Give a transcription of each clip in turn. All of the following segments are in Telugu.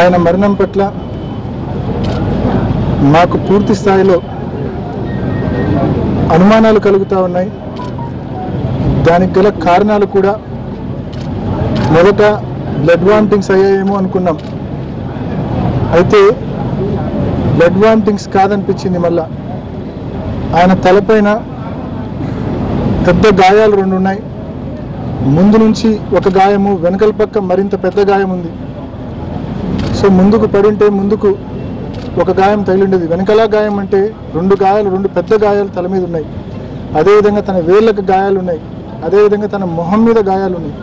ఆయన మరణం పట్ల మాకు పూర్తి స్థాయిలో అనుమానాలు కలుగుతూ ఉన్నాయి. దానికి గల కారణాలు కూడా మొదట బ్లడ్ వామిటింగ్స్ అయ్యాయేమో అనుకున్నాం. అయితే బ్లడ్ వామిటింగ్స్ కాదనిపించింది. మళ్ళా ఆయన తలపైన పెద్ద గాయాలు 2 ఉన్నాయి. ముందు నుంచి ఒక గాయము, వెనకల పక్క మరింత పెద్ద గాయం ఉంది. సో ముందుకు పడింటే ముందుకు ఒక గాయం తగిలిండేది, వెనకలా గాయం అంటే 2 గాయాలు, 2 పెద్ద గాయాలు తల మీద ఉన్నాయి. అదేవిధంగా తన వేళ్ళకు గాయాలు ఉన్నాయి, అదేవిధంగా తన మొహం మీద గాయాలు ఉన్నాయి.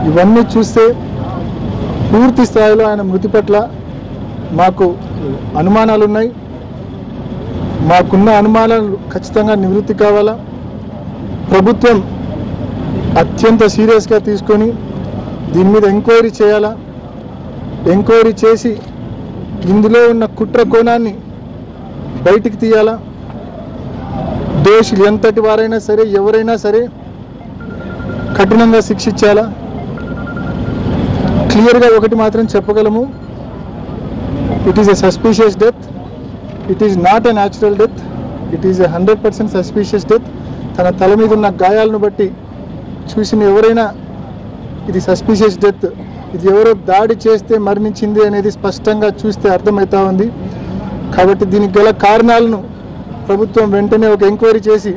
ఇవన్నీ చూస్తే పూర్తి స్థాయిలో ఆయన మృతి పట్ల మాకు అనుమానాలు ఉన్నాయి. మాకున్న అనుమానాలు ఖచ్చితంగా నివృత్తి కావాలా. ప్రభుత్వం అత్యంత సీరియస్గా తీసుకొని దీని మీద ఎంక్వైరీ చేయాలా. ఎంక్వైరీ చేసి ఇందులో ఉన్న కుట్ర కోణాన్ని బయటికి తీయాలా. దోషులు ఎంతటి వారైనా సరే, ఎవరైనా సరే కఠినంగా శిక్షించాలా. క్లియర్గా ఒకటి మాత్రం చెప్పగలము, it is a suspicious death. It is not a natural death. It is a 100% suspicious death. తన తల మీద ఉన్న గాయాలను బట్టి చూసిన ఎవరైనా ఇది సస్పీషియస్ డెత్, ఇది ఎవరో దాడి చేస్తే మరణించింది అనేది స్పష్టంగా చూస్తే అర్థమవుతా ఉంది. కాబట్టి దీనికి గల కారణాలను ప్రభుత్వం వెంటనే ఒక ఎంక్వైరీ చేసి,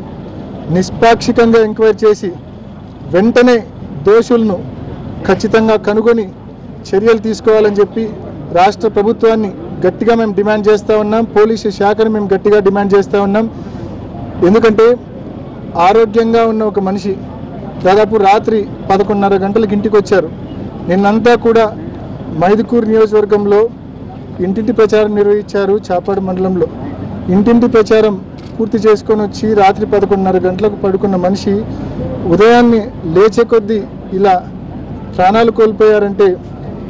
నిష్పాక్షికంగా ఎంక్వైరీ చేసి, వెంటనే దోషులను ఖచ్చితంగా కనుగొని చర్యలు తీసుకోవాలని చెప్పి రాష్ట్ర ప్రభుత్వాన్ని గట్టిగా మేము డిమాండ్ చేస్తూ ఉన్నాం. పోలీసు శాఖను మేము గట్టిగా డిమాండ్ చేస్తూ ఉన్నాం. ఎందుకంటే ఆరోగ్యంగా ఉన్న ఒక మనిషి దాదాపు రాత్రి 11:30 గంటలకు ఇంటికి వచ్చారు. నిన్నంతా కూడా మైదుకూరు నియోజకవర్గంలో ఇంటింటి ప్రచారం నిర్వహించారు. చాపాడు మండలంలో ఇంటింటి ప్రచారం పూర్తి చేసుకొని వచ్చి రాత్రి 11:30 గంటలకు పడుకున్న మనిషి ఉదయాన్నే లేచే కొద్దీ ఇలా ప్రాణాలు కోల్పోయారంటే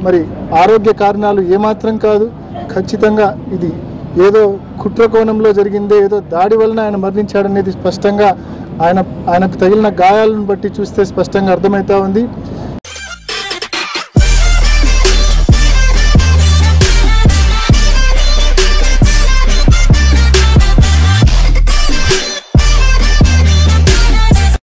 మరి ఆరోగ్య కారణాలు ఏమాత్రం కాదు. ఖచ్చితంగా ఇది ఏదో కుట్ర కోణంలో జరిగిందే, ఏదో దాడి వలన ఆయన మరణించాడనేది స్పష్టంగా ఆయనకు తగిలిన గాయాలను బట్టి చూస్తే స్పష్టంగా అర్థమవుతా ఉంది.